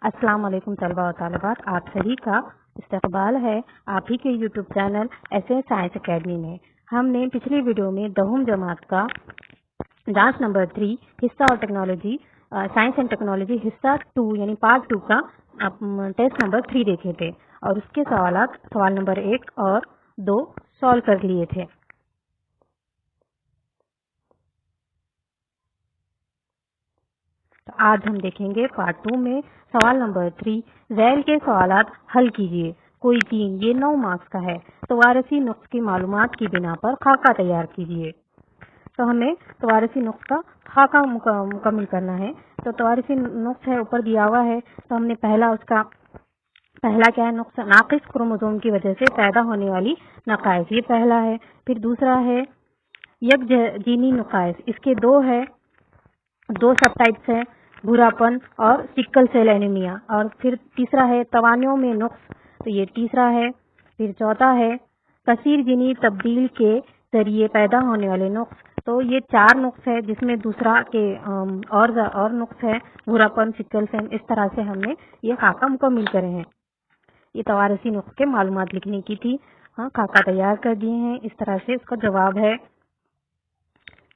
अस्सलाम वालेकुम तलबा और तालिबात, आप सभी का इस्तकबाल है आप ही के YouTube channel SA science academy में। हमने पिछली वीडियो में 10वीं जमात का डांस नंबर 3 हिस्सा और टेक्नोलॉजी साइंस एंड टेक्नोलॉजी हिस्सा 2 यानी पार्ट 2 का टेस्ट नंबर 3 देखे थे और उसके सवाल नंबर 1 और 2 सॉल्व कर लिए थे। तो आज हम देखेंगे पार्ट 2 में सवाल नंबर 3, झैल के सवालात हल कीजिए। कोई चीन, ये 9 मार्क्स का है। तवारसी नुक्स की मालूमात की बिना पर खाका तैयार कीजिए। तो हमें तवारसी नुक्स का खाका मुकम्मल करना है। तो तवारसी नुक्स है ऊपर दिया हुआ है। तो हमने पहला क्या है, नुक्स नाकिस क्रोमोसोम की वजह से पैदा होने वाली नकाइस, ये पहला है। फिर दूसरा है यक जीनी नकाइस, इसके दो सब टाइप्स है, भूरापन और सिकल सेल एनीमिया। और फिर तीसरा है तवानियों में नुक्स, तो ये तीसरा है। फिर चौथा है कसीर जीनी तब्दील के जरिए पैदा होने वाले नुक्स, तो ये 4 नुक्स है जिसमें दूसरा के और नुक्स है भूरापन, सिकल सेल। इस तरह से हमने ये खाका मुकम्मल करे हैं। ये तवारसी नुक्स के मालूमात लिखने की थी। हाँ, खाका तैयार कर दिए हैं। इस तरह से इसका जवाब है।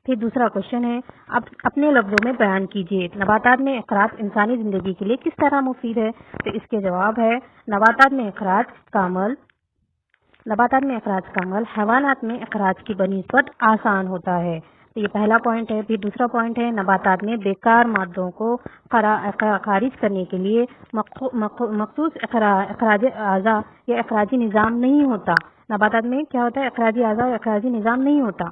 फिर दूसरा क्वेश्चन है, अब अपने लफ्जों में बयान कीजिए नबातात में अखराज इंसानी जिंदगी के लिए किस तरह मुफीद है। तो इसके जवाब है नबातात में अखराज का अमल हैवानात में अखराज की बनिस्बत आसान होता है। तो ये पहला पॉइंट है। फिर दूसरा पॉइंट है नबातात में बेकार मादों को खारिज करने के लिए मखसूस अखराज आज़ा या अखराजी निज़ाम नहीं होता। नबातात में क्या होता है, अखराजी आज़ा या अखराजी निज़ाम नहीं होता।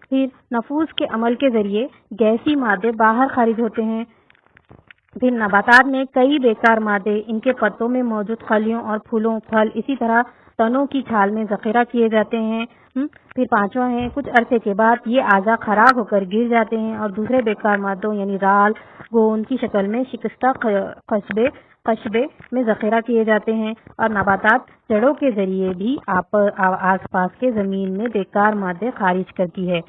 फिर नफूस के अमल के जरिए गैसी मादे बाहर खारिज होते हैं। फिर नबातात में कई बेकार मादे इनके पत्तों में मौजूद खलियों और फूलों, फल, इसी तरह तनों की छाल में जखीरा किए जाते हैं। फिर पांचवा है कुछ अरसे के बाद ये आज़ा खराब होकर गिर जाते हैं और दूसरे बेकार मादों यानी राल, गोंद की शक्ल में शिकस्ता कस्बे में जखीरा किए जाते हैं। और नबातात जड़ों के जरिए भी आस पास के जमीन में बेकार मादे खारिज करती है।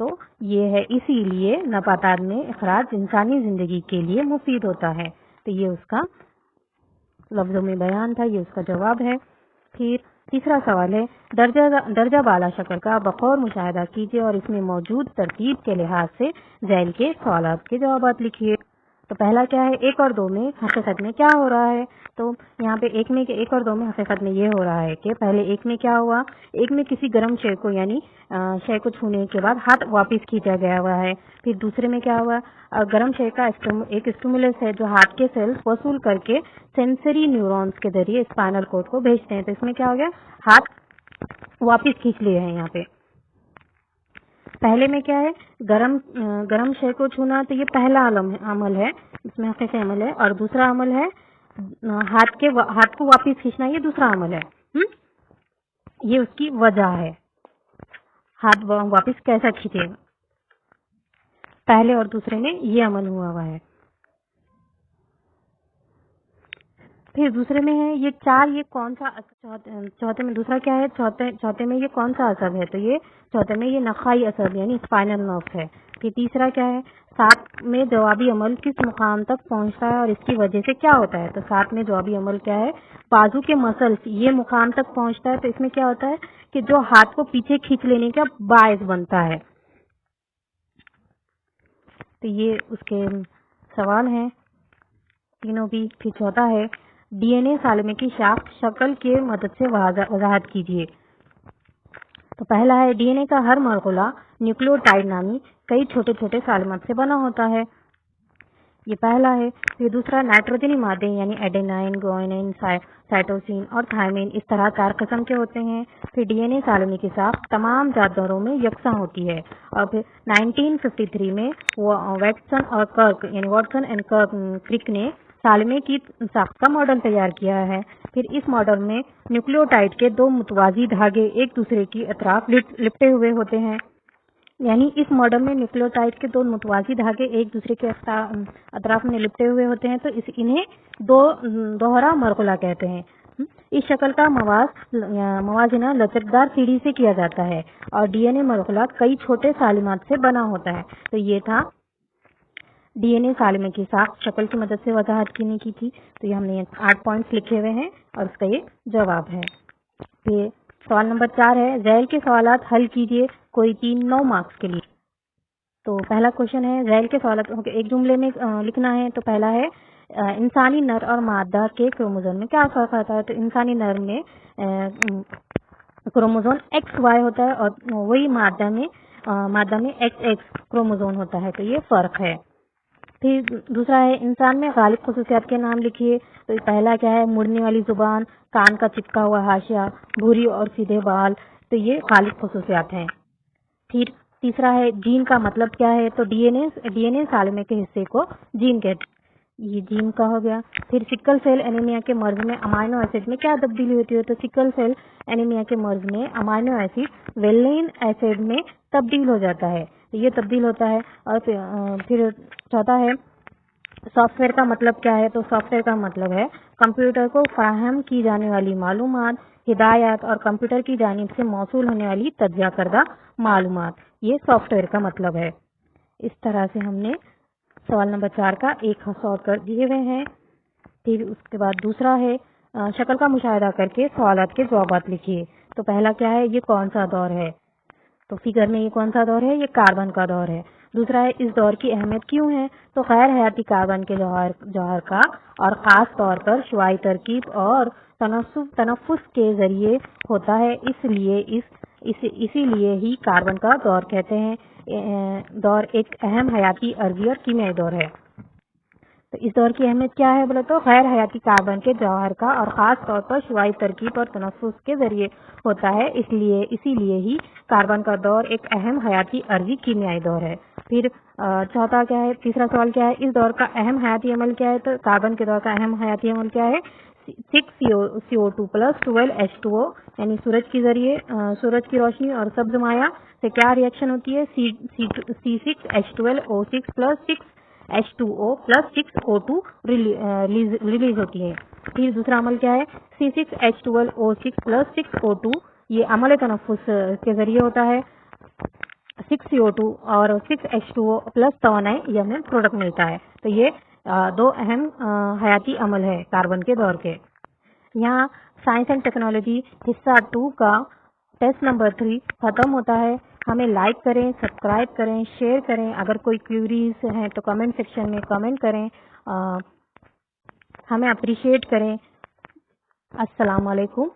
तो ये है, इसीलिए नबातात में अखराज इंसानी जिंदगी के लिए मुफीद होता है। तो ये उसका लफ्जों में बयान था, ये उसका जवाब है। फिर तीसरा सवाल है, दर्जा बाला शक्ल का बखौर मुशाहिदा कीजिए और इसमें मौजूद तरतीब के लिहाज से झैल के सवालात के जवाब लिखिए। तो पहला क्या है, 1 और 2 में हकीकत में क्या हो रहा है। तो यहाँ पे 1 और 2 में हकीकत में ये हो रहा है कि पहले 1 में क्या हुआ, 1 में किसी गर्म शय को यानी शय को छूने के बाद हाथ वापस खींचा गया हुआ है। फिर दूसरे में क्या हुआ, गर्म शय का एक स्टिमुलस है जो हाथ के सेल्स वसूल करके सेंसरी न्यूरॉन्स के जरिए स्पाइनल कॉर्ड को भेजते हैं। तो इसमें क्या हो गया, हाथ वापस खींच लिए हैं। यहाँ पे पहले में क्या है, गरम शय को छूना, तो ये पहला अमल है, इसमें हकीकी अमल है। और दूसरा अमल है हाथ को वापस खींचना, ये दूसरा अमल है। ये उसकी वजह है, हाथ वापस कैसा खींचे, पहले और दूसरे में ये अमल हुआ है। फिर दूसरे में है ये 4, ये कौन सा, चौथे में दूसरा क्या है, चौथे में ये कौन सा असब है। तो ये चौथे में ये नखाई असब यानी स्पाइनल नर्व है। फिर तीसरा क्या है, 7 में जवाबी अमल किस मुकाम तक पहुंचता है और इसकी वजह से क्या होता है। तो 7 में जवाबी अमल क्या है, बाजू के मसल्स ये मुकाम तक पहुंचता है। तो इसमें क्या होता है कि जो हाथ को पीछे खींच लेने का बायस बनता है। तो ये उसके सवाल हैं तीनों भी। फिर चौथा है डीएनए सालिमे की शक्ल के मदद से वजाहत कीजिए। तो पहला है डीएनए का हर मरकुला न्यूक्लियोटाइड नामी कई छोटे छोटे सालिमात से बना होता है, ये पहला है। फिर दूसरा नाइट्रोजनी मादे यानी एडेनाइन, गुआनिन, साइटोसिन और थायमिन इस तरह 4 किस्म के होते हैं। फिर डीएनए सालिमे की साख तमाम जानवरों में यकसा होती है। और फिर 1953 में वाटसन एंड क्रिक ने सालिमे की साख का मॉडल तैयार किया है। फिर इस मॉडल में न्यूक्लियोटाइड के 2 मुतवाजी धागे एक दूसरे की अतराफ लिपटे हुए होते हैं। यानी इस मॉडल में न्यूक्लियोटाइड के 2 मुतवाजी धागे एक दूसरे के अतराफ में लिपटे हुए होते हैं। तो इन्हें दोहरा मरकुला कहते हैं। इस शक्ल का मवाजना लचकदार सीढ़ी से किया जाता है और डीएनए मरकुला कई छोटे सालिमात से बना होता है। तो ये था DNA सालिमे की साख शक्ल की मदद से वजाहत करने की थी। तो ये हमने 8 पॉइंट्स लिखे हुए हैं और उसका ये जवाब है। ये सवाल नंबर 4 है, झैल के सवालात हल कीजिए कोई 3 9 मार्क्स के लिए। तो पहला क्वेश्चन है, झैल के सवालात एक जुमले में लिखना है। तो पहला है, इंसानी नर और मादा के क्रोमोसोम में क्या फर्क होता है। तो इंसानी नर में क्रोमोसोम XY होता है और वही मादा में XX क्रोमोसोम होता है। तो ये फर्क है। फिर दूसरा है, इंसान में गालिब खुसूसियात के नाम लिखिए। तो पहला क्या है, मुड़ने वाली जुबान, कान का चिपका हुआ हाशिया, भूरी और सीधे बाल। तो ये गालिब खुसूसियात हैं। फिर तीसरा है, जीन का मतलब क्या है। तो डीएनए सालिमे के हिस्से को जीन कहते, ये जीन का हो गया। फिर सिकल सेल एनीमिया के मर्ज में अमाइनो एसिड में क्या तब्दीली होती है। तो सिकल सेल एनीमिया के मर्ज में अमाइनो एसिड वेलिन एसिड में तब्दील हो जाता है। तो ये तब्दील होता है। और फिर चौथा है, सॉफ्टवेयर का मतलब क्या है। तो सॉफ्टवेयर का मतलब है कंप्यूटर को फराहम की जाने वाली मालूमात, हिदायत और कंप्यूटर की जानिब से मौसूल होने वाली तज्जिया करदा मालूमात। ये सॉफ्टवेयर का मतलब है। इस तरह से हमने सवाल नंबर 4 का एक सॉल्व कर दिए हुए हैं। फिर उसके बाद दूसरा है, शक्ल का मुशाहिदा करके सवालात के जवाबात लिखिए। तो पहला क्या है, ये कौन सा दौर है। तो फिगर में ये कौन सा दौर है, ये कार्बन का दौर है। दूसरा है, इस दौर की अहमियत क्यों है। तो गैर हयाती कार्बन के जौहर का और खास तौर पर शुआई तरकीब और तनफ्फुस के जरिए होता है, इसीलिए ही कार्बन का दौर कहते हैं। दौर एक अहम हयाती अर्जी और कीमियाई दौर है। तो इस दौर की अहमियत क्या है बोले तो गैर हयाती कार्बन के जौहर का और खास तौर पर शुआई तरकीब और तनफ्फुस के जरिए होता है, इसीलिए ही कार्बन का दौर एक अहम हयाती अर्जी कीमियाई दौर है। फिर चौथा क्या है, तीसरा सवाल क्या है, इस दौर का अहम हयाती अमल क्या है। तो कार्बन के दौर का अहम हयाती अमल क्या है, 6CO2 प्लस 12H2O यानी सूरज की रोशनी और सब्ज माया से क्या रिएक्शन होती है, C6H12O6 plus 6H2O plus 6O2 release होती है। फिर दूसरा अमल क्या है, C6H12O6 प्लस 6O2, ये अमल तनफ्फुस के जरिए होता है। 6CO2 और 6H2O प्लस तवानाई, ये हमें प्रोडक्ट मिलता है। तो ये दो अहम हयाती अमल है कार्बन के दौर के। यहाँ साइंस एंड टेक्नोलॉजी हिस्सा 2 का टेस्ट नंबर 3 खत्म होता है। हमें लाइक करें, सब्सक्राइब करें, शेयर करें। अगर कोई क्यूरीज हैं तो कमेंट सेक्शन में कमेंट करें, हमें अप्रिशिएट करें। अस्सलाम वालेकुम।